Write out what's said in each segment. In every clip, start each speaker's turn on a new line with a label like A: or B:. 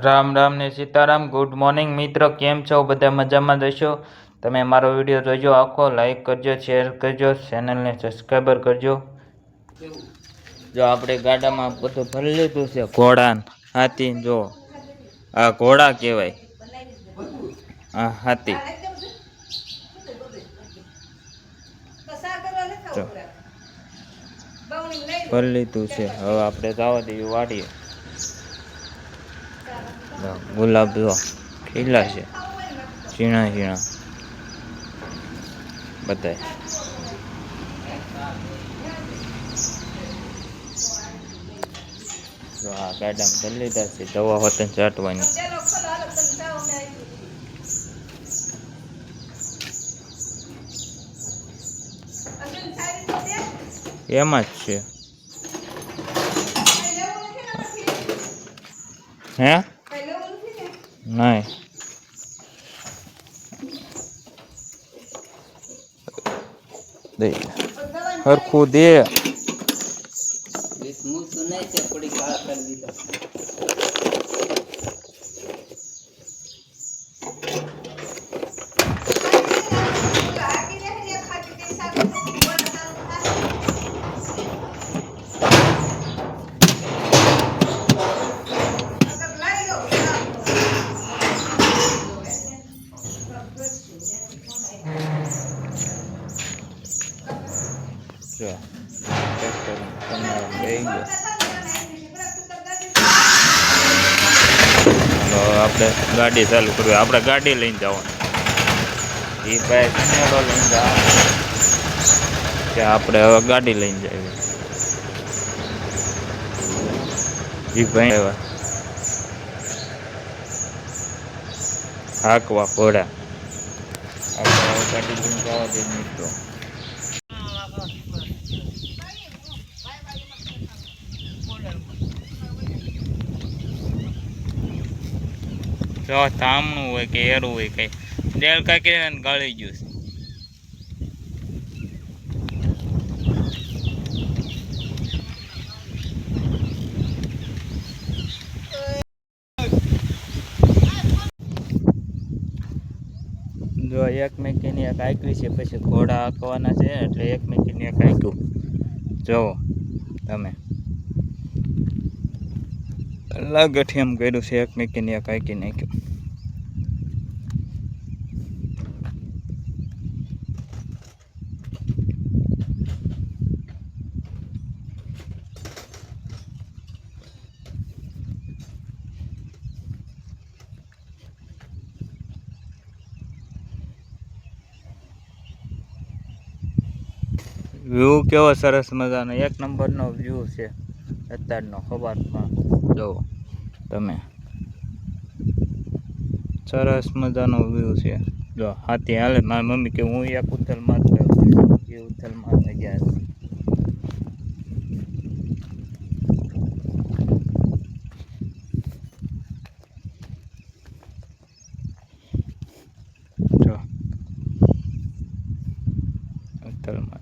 A: રામ રામ ને Sitaram. Good morning મિત્રો, કેમ છો? બધા મજામાં જશો. તમે મારો વિડીયો જોજો આખો, લાઈક કરજો, શેર કરજો, ચેનલને સબસ્ક્રાઈબર કરજો. જો આપણે ગાડામાં બધું ભરી લીધું છે. ઘોડા હાથી, જો આ ઘોડા કહેવાય, આ હાથી. જો ભરી લીધું છે. હવે આપણે જવા દઈએ વાડીએ. ગુલાબ જો ખીલા છે, ઝીણા ઝીણા બધા. જો આ ગાડામાં ભરી લીધા છે. દવા હોતે ચાટવાની. એમાં જ છે. હે નહીં, દે હરખું દે. જો આપણે ગાડી ચાલુ કરવી. આપણે ગાડી લઈને જવાનું. એ ભાઈ લઈને જવાનું, આપણે હવે ગાડી લઈને જઈએ. એ ભાઈ એવા હાકવા ઘોડા. આપણે હવે ગાડી લઈને જવા દે મિત્રો. જો થામણું હોય કે એરું હોય, કઈ ડેલ કાંઈ ગળી ગયું છે. જો એક મેકીની એક આંકવી છે, પછી ઘોડા આંકવાના છે, એટલે એક મેકીની એક આંક્યું. જોવો તમે, લાગઠ એમ કર્યું છે. એક મેકીની એક આંકી નાખ્યું. વ્યૂ કેવો સરસ મજાનો, એક નંબરનો વ્યૂ છે અત્યારનો સવારમાં. જુઓ તમે, સરસ મજાનો વ્યૂ છે. જો હાથી હાલે. મારી મમ્મી કે હું એક ઉથલમાં જ ગયો, એ ઉથલમાં થઈ ગયા છે. જો ઉથલમાં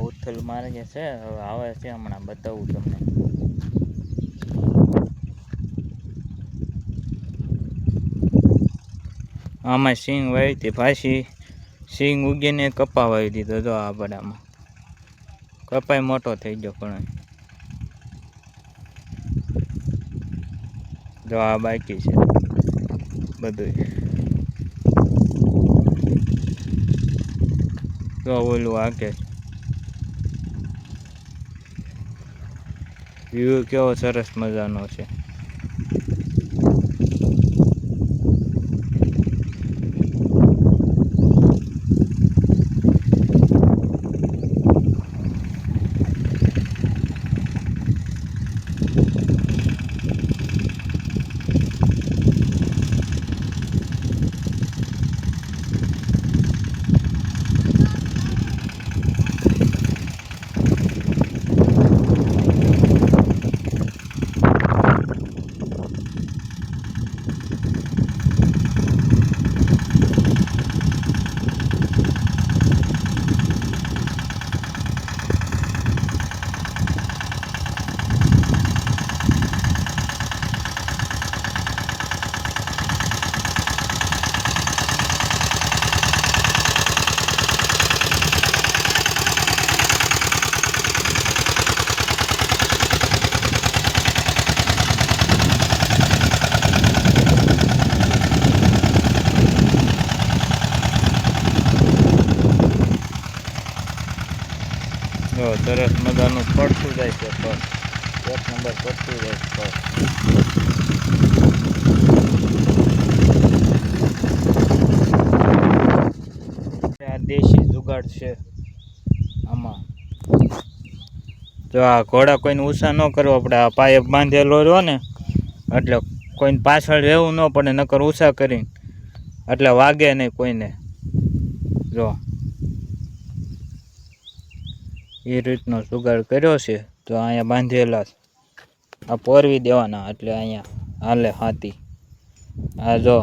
A: ઉથલ મારે છે. હવે આવે છે, હમણાં બતાવું તમને. આમાં સિંગ વાવી હતી, પાછી સિંગ ઉગીને કપા વાવી દીધો. જો આ બડામાં કપાઈ મોટો થઈ ગયો. પણ જો આ બાકી છે બધું. જો ઓલું આગે વ્યૂ કેવો સરસ મજાનો છે. જો સરસ મજાનું પડતું જાય છે પર એક નંબર પડતું જાય છે પર આ દેશી જુગાડ છે આમાં. જો આ ઘોડા કોઈને ઉષા ન કરવો આપણે આ પાયે બાંધેલો રહ્યો ને એટલે કોઈને પાછળ રહેવું ન પડે નકર ઉષા કરીને એટલે વાગે નહીં કોઈને. જો એ રીતનો જુગાડ કર્યો છે. તો અહીંયા બાંધેલા આ પોરવી દેવાના એટલે અહીંયા હાલે હાથી. આ જો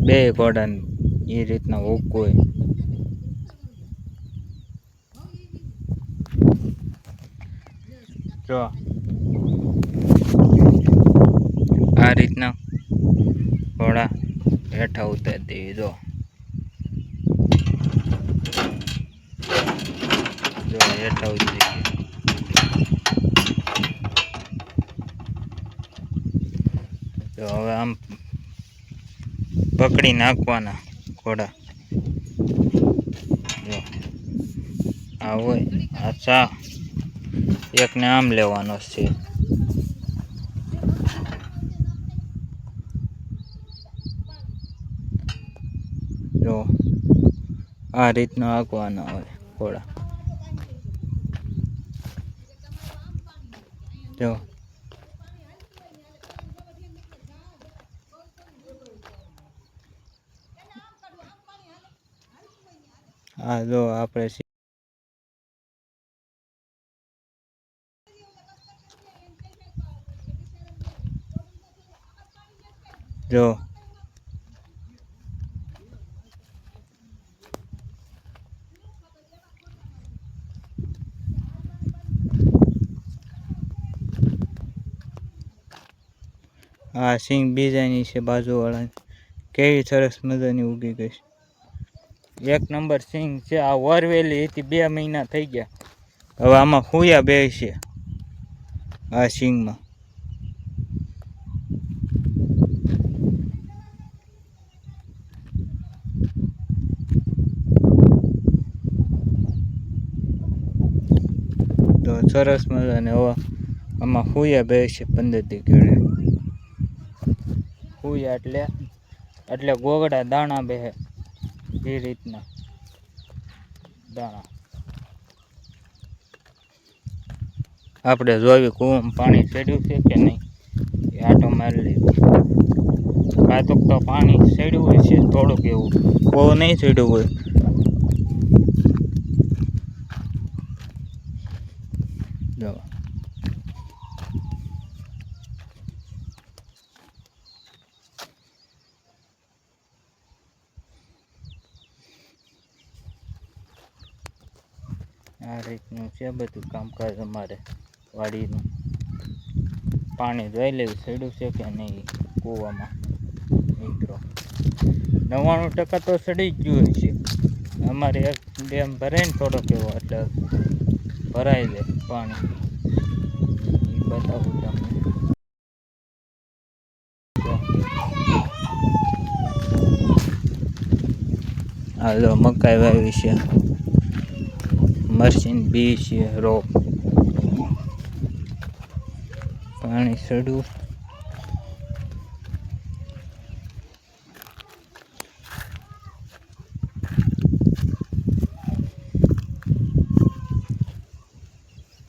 A: બે ઘોડાને એ રીતના હુક હોય. જો આ રીતના ઘોડા હેઠા ઉતારી દેવી. જો હેઠા ઉતરી ગયું. તો હવે આમ પકડી નાખવાના ઘોડા. જો આ હોય આ ચા એકને આમ લેવાનો છે. જો આ રીતના આંકવાના હોય ઘોડા. જો આ જો આપણે જો આ સિંગ બીજાની છે બાજુવાળા કેવી સરસ મજાની ઉગી ગઈ છે. એક નંબર સિંગ છે. આ વરવેલી હતી 2 મહિના થઈ ગયા. હવે આમાં ફૂયા બે છે આ સિંગમાં. તો સરસ મજાને હવે આમાં ફૂયા બે છે 15 દી કેળે. ફૂયા એટલે ગોગડા દાણા બેહે એ રીતના દાણા. આપણે જોવી કૂવામાં પાણી ચડ્યું છે કે નહીં એ આટો મારી લીધો. કાંતક તો પાણી ચડ્યું હોય છે થોડુંક એવું, બહુ નહીં ચડ્યું હોય. જો આ રીતનું છે બધું કામકાજ અમારે વાડીનું. પાણી જોઈ લેવું ચડ્યું છે કે નહીં કૂવામાં મિત્રો. 99% તો ચડી જ ગયું છે. અમારે એક ડેમ ભરાય ને થોડોક એવો એટલે ભરાઈ જાય પાણી. એ બતાવું તમને. હાલો મકાઈ વાવી છે, મરચીન બી છે, રોપ પાણી ચડ્યું.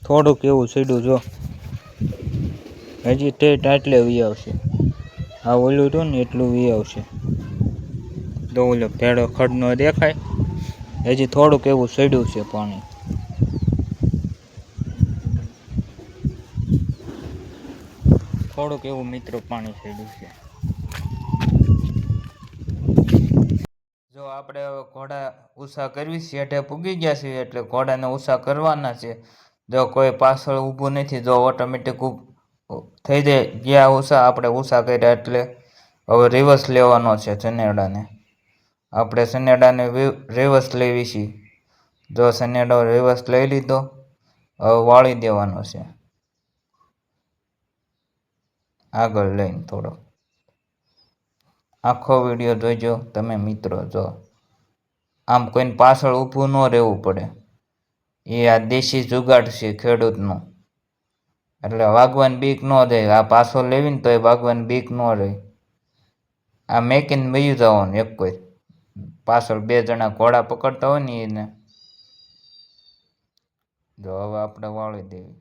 A: થોડુંક એવું ચડ્યું. જો હજી ટેટ આટલે વી આવશે. આ ઓલું હતું ને એટલું વી આવશે. તો ઓલો ભેડો ખડનો દેખાય. હજી થોડુંક એવું ચડ્યું છે પાણી. થોડુંક એવું મિત્રો પાણી ચડ્યું છે. જો આપણે હવે ઘોડા ઉષા કરવી શેઠે પૂગી ગયા છે એટલે ઘોડાને ઉષા કરવાના છે. જો કોઈ પાછળ ઊભું નથી. જો ઓટોમેટિક થઈ જાય ગયા ઉષા. આપણે ઉષા કર્યા એટલે હવે રિવર્સ લેવાનો છે સનેડાને. આપણે સનેડાને રિવર્સ લેવી છે. જો સનેડો રિવર્સ લઈ લીધો હવે વાળી દેવાનો છે આગળ લઈને થોડો. આખો વિડીયો જોઈજો તમે મિત્રો. જો આમ કોઈને પાછળ ઊભું ન રહેવું પડે. એ આ દેશી જુગાડ છે ખેડૂતનો. એટલે વાગવાની બીક ન રહે. આ પાછો લેવીને તો એ વાગવાની બીક ન રહે. આ મેકીને વયું જવાનું એક કોઈ પાછળ 2 જણા ઘોડા પકડતા હોય ને એને. જો હવે આપણે વાળી દેવી.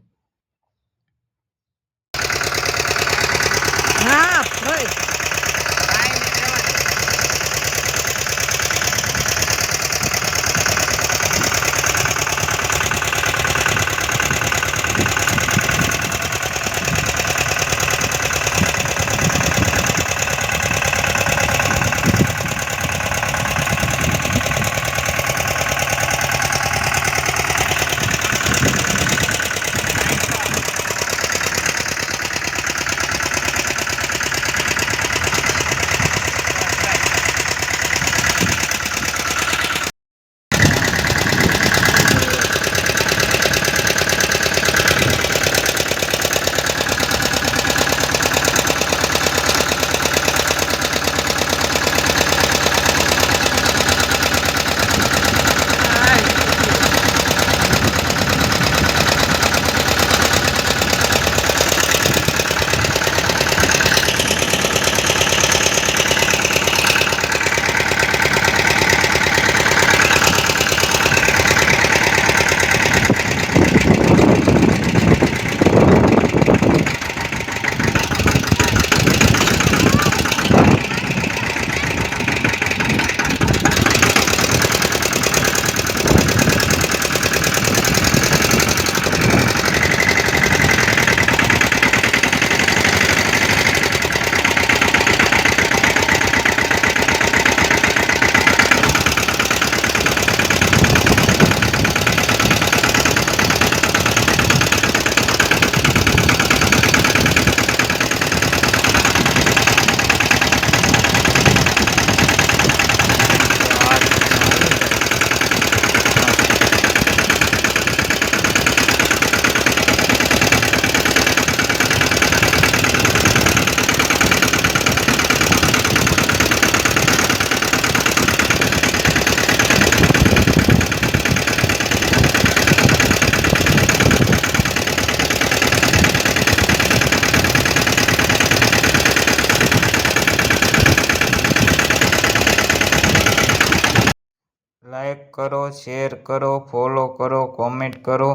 A: લાઈક કરો, શેર કરો, ફોલો કરો, કોમેન્ટ કરો,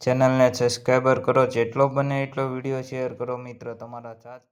A: ચેનલને સબસ્ક્રાઈબર કરો. જેટલો બને એટલો વિડીયો શેર કરો મિત્રો. તમારા સાથ